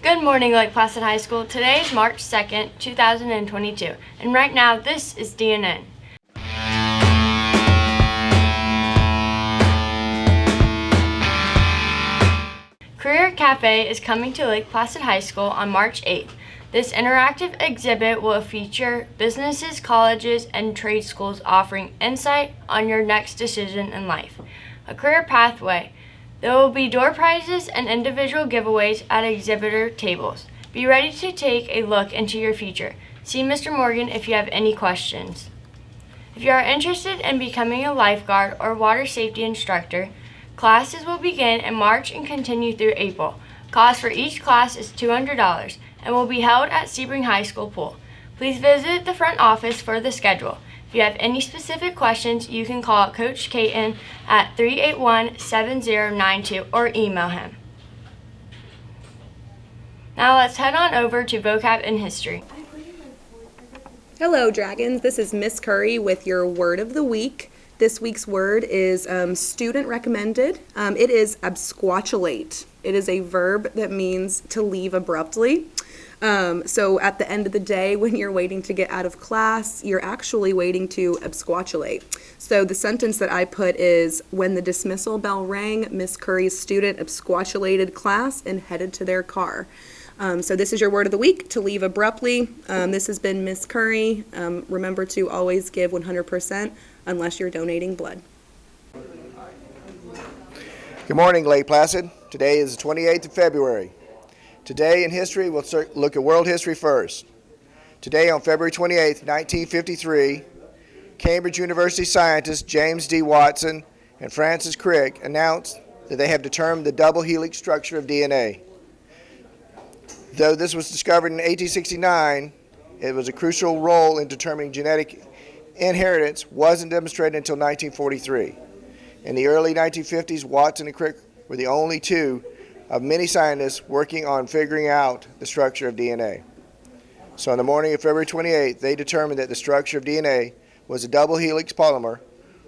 Good morning, Lake Placid High School. Today is March 2nd, 2022, and right now this is DNN. Career Cafe is coming to Lake Placid High School on March 8th. This interactive exhibit will feature businesses, colleges, and trade schools offering insight on your next decision in life. A career pathway. There will be door prizes and individual giveaways at exhibitor tables. Be ready to take a look into your future. See Mr. Morgan if you have any questions. If you are interested in becoming a lifeguard or water safety instructor, classes will begin in March and continue through April. Cost for each class is $200 and will be held at Sebring High School pool. Please visit the front office for the schedule. If you have any specific questions, you can call Coach Caton at 381-7092 or email him. Now let's head on over to vocab and history. Hello, Dragons. This is Miss Curry with your word of the week. This week's word is student recommended. It is absquatulate. It is a verb that means to leave abruptly. So at the end of the day, when you're waiting to get out of class, you're actually waiting to absquatulate. So the sentence that I put is, when the dismissal bell rang, Miss Curry's student absquatulated class and headed to their car. So this is your word of the week, to leave abruptly. This has been Miss Curry. Remember to always give 100% unless you're donating blood. Good morning, Lake Placid. Today is the 28th of February. Today in history, we'll look at world history first. Today on February 28th, 1953, Cambridge University scientists James D. Watson and Francis Crick announced that they have determined the double helix structure of DNA. Though this was discovered in 1869, it was a crucial role in determining genetic inheritance wasn't demonstrated until 1943. In the early 1950s, Watson and Crick were the only two of many scientists working on figuring out the structure of DNA. So on the morning of February 28th, they determined that the structure of DNA was a double helix polymer,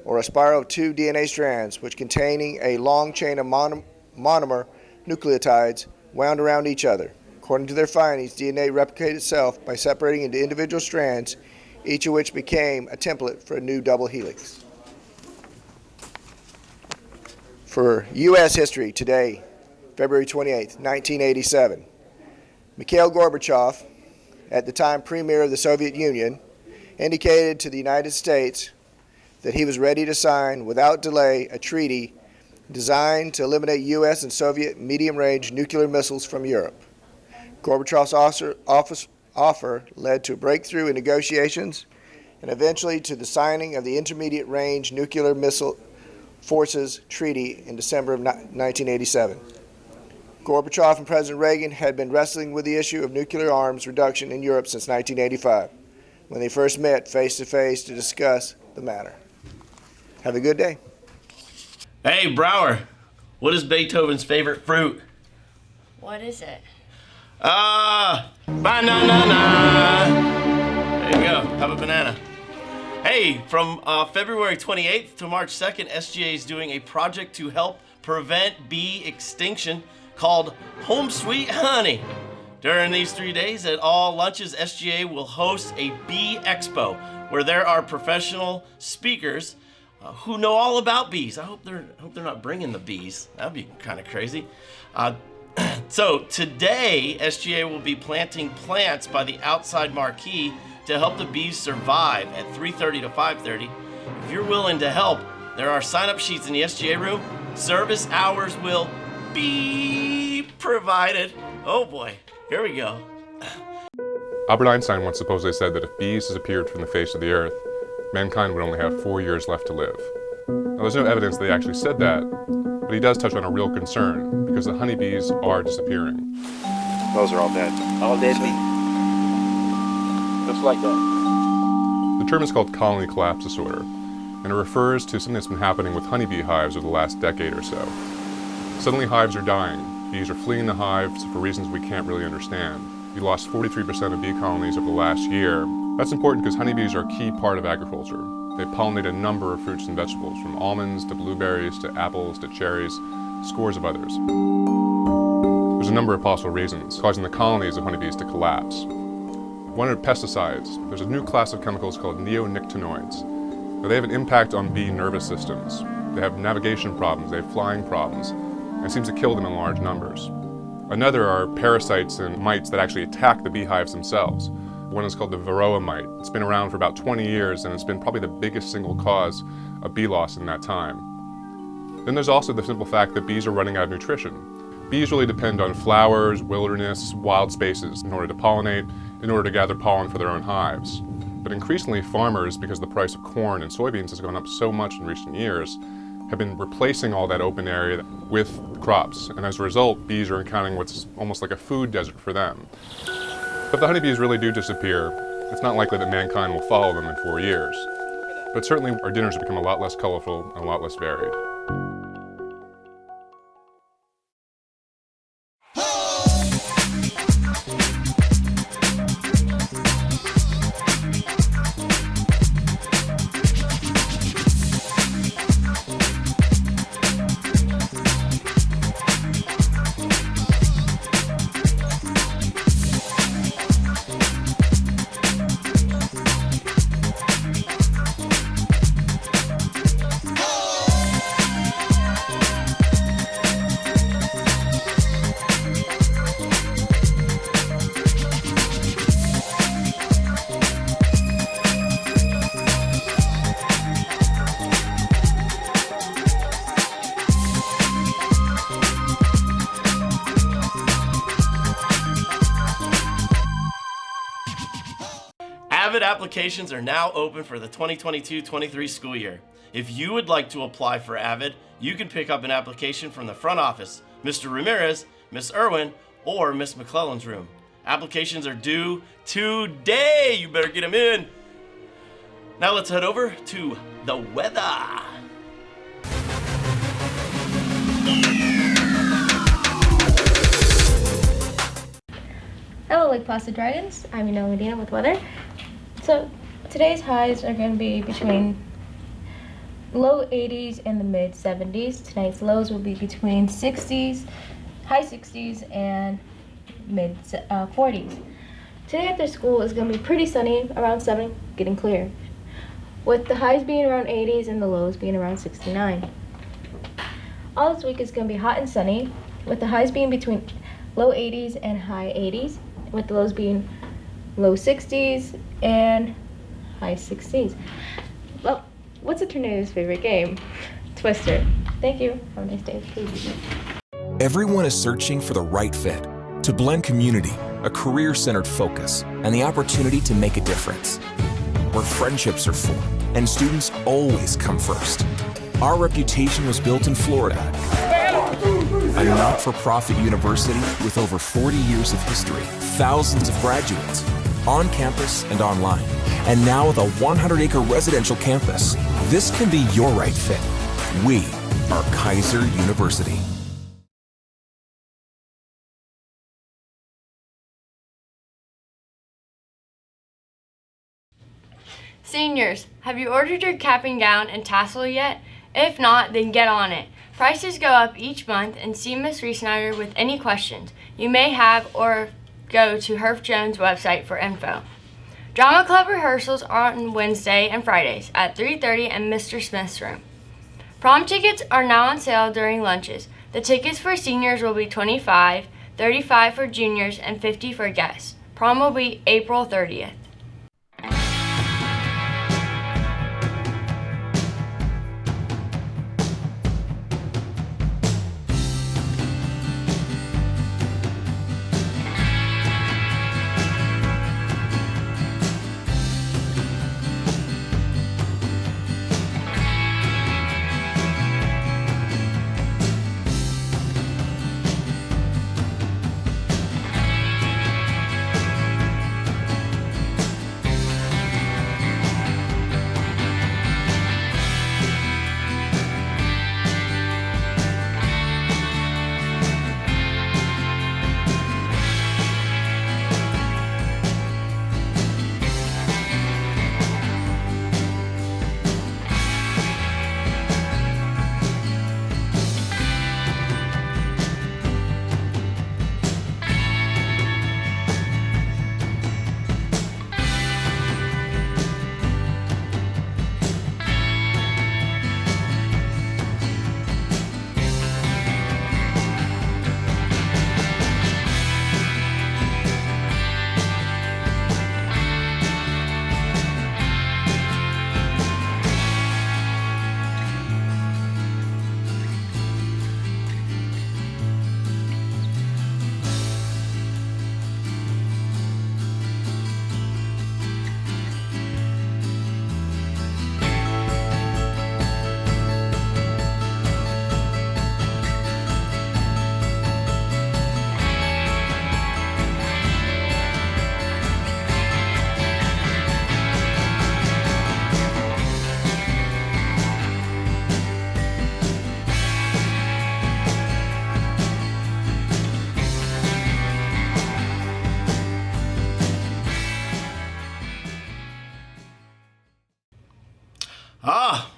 or a spiral of two DNA strands, which containing a long chain of monomer nucleotides wound around each other. According to their findings, DNA replicated itself by separating into individual strands, each of which became a template for a new double helix. For U.S. history today, February 28, 1987, Mikhail Gorbachev, at the time Premier of the Soviet Union, indicated to the United States that he was ready to sign without delay a treaty designed to eliminate U.S. and Soviet medium-range nuclear missiles from Europe. Gorbachev's offer led to a breakthrough in negotiations and eventually to the signing of the Intermediate-Range Nuclear Missile Forces Treaty in December of 1987. Gorbachev and President Reagan had been wrestling with the issue of nuclear arms reduction in Europe since 1985, when they first met face-to-face to discuss the matter. Have a good day. Hey, Brower, what is Beethoven's favorite fruit? What is it? Banana. There you go. Have a banana. Hey, from February 28th to March 2nd, SGA is doing a project to help prevent bee extinction called Home Sweet Honey. During these 3 days at all lunches, SGA will host a bee expo where there are professional speakers who know all about bees. I hope they're not bringing the bees. That'd be kind of crazy. So today, SGA will be planting plants by the outside marquee to help the bees survive at 3:30 to 5:30. If you're willing to help, there are sign-up sheets in the SGA room. Service hours will be provided. Oh boy, here we go. Albert Einstein once supposedly said that if bees disappeared from the face of the earth, mankind would only have 4 years left to live. Now, there's no evidence that he actually said that, but he does touch on a real concern, because the honeybees are disappearing. Those are all dead. All dead bees? Just like that. The term is called colony collapse disorder, and it refers to something that's been happening with honeybee hives over the last decade or so. Suddenly hives are dying. Bees are fleeing the hives for reasons we can't really understand. We lost 43% of bee colonies over the last year. That's important because honeybees are a key part of agriculture. They pollinate a number of fruits and vegetables, from almonds to blueberries to apples to cherries, scores of others. There's a number of possible reasons causing the colonies of honeybees to collapse. One are pesticides. There's a new class of chemicals called neonicotinoids. Now, they have an impact on bee nervous systems. They have navigation problems, they have flying problems, and it seems to kill them in large numbers. Another are parasites and mites that actually attack the beehives themselves. One is called the Varroa mite. It's been around for about 20 years, and it's been probably the biggest single cause of bee loss in that time. Then there's also the simple fact that bees are running out of nutrition. Bees really depend on flowers, wilderness, wild spaces in order to pollinate, in order to gather pollen for their own hives. But increasingly farmers, because the price of corn and soybeans has gone up so much in recent years, have been replacing all that open area with crops. And as a result, bees are encountering what's almost like a food desert for them. But if the honeybees really do disappear, it's not likely that mankind will follow them in 4 years. But certainly our dinners have become a lot less colorful and a lot less varied. Avid applications are now open for the 2022-23 school year. If you would like to apply for Avid, you can pick up an application from the front office, Mr. Ramirez, Miss Irwin, or Miss McClellan's room. Applications are due today. You better get them in. Now let's head over to the weather. Hello, Lake Placid Dragons. I'm Ina Medina with weather. So today's highs are going to be between low 80s and the mid 70s. Tonight's lows will be between 60s, high 60s, and mid 40s. Today after school is going to be pretty sunny, around 7, getting clear, with the highs being around 80s and the lows being around 69. All this week is going to be hot and sunny, with the highs being between low 80s and high 80s, with the lows being low 60s and high 60s. Well, what's a tornado's favorite game? Twister. Thank you. Have a nice day. Please. Everyone is searching for the right fit to blend community, a career-centered focus, and the opportunity to make a difference. Where friendships are formed and students always come first. Our reputation was built in Florida, a not-for-profit university with over 40 years of history, thousands of graduates, on campus and online, and now with a 100-acre residential campus. This can be your right fit. We are Kaiser University. Seniors, have you ordered your cap and gown and tassel yet? If not, then get on it. Prices go up each month, and see Ms. Riesnider with any questions you may have, or go to Herff Jones' website for info. Drama Club rehearsals are on Wednesday and Fridays at 3:30 in Mr. Smith's room. Prom tickets are now on sale during lunches. The tickets for seniors will be $25, $35 for juniors, and $50 for guests. Prom will be April 30th.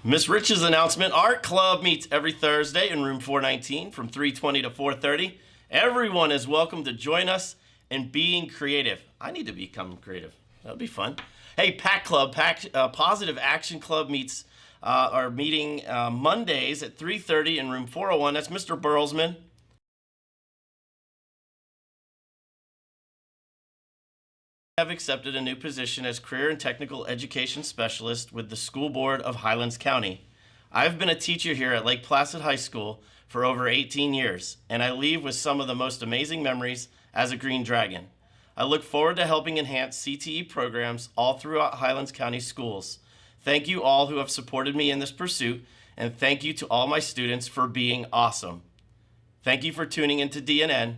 Miss Rich's announcement, Art Club meets every Thursday in room 419 from 3:20 to 4:30. Everyone is welcome to join us in being creative. I need to become creative. That'll be fun. Hey, PAC Club, Positive Action Club are meeting Mondays at 3:30 in room 401. That's Mr. Burlesman. I have accepted a new position as Career and Technical Education Specialist with the School Board of Highlands County. I've been a teacher here at Lake Placid High School for over 18 years, and I leave with some of the most amazing memories as a Green Dragon. I look forward to helping enhance CTE programs all throughout Highlands County schools. Thank you all who have supported me in this pursuit, and thank you to all my students for being awesome. Thank you for tuning into DNN.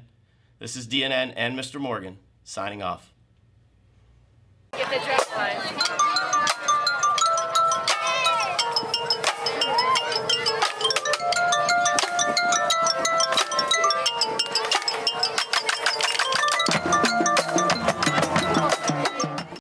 This is DNN and Mr. Morgan, signing off.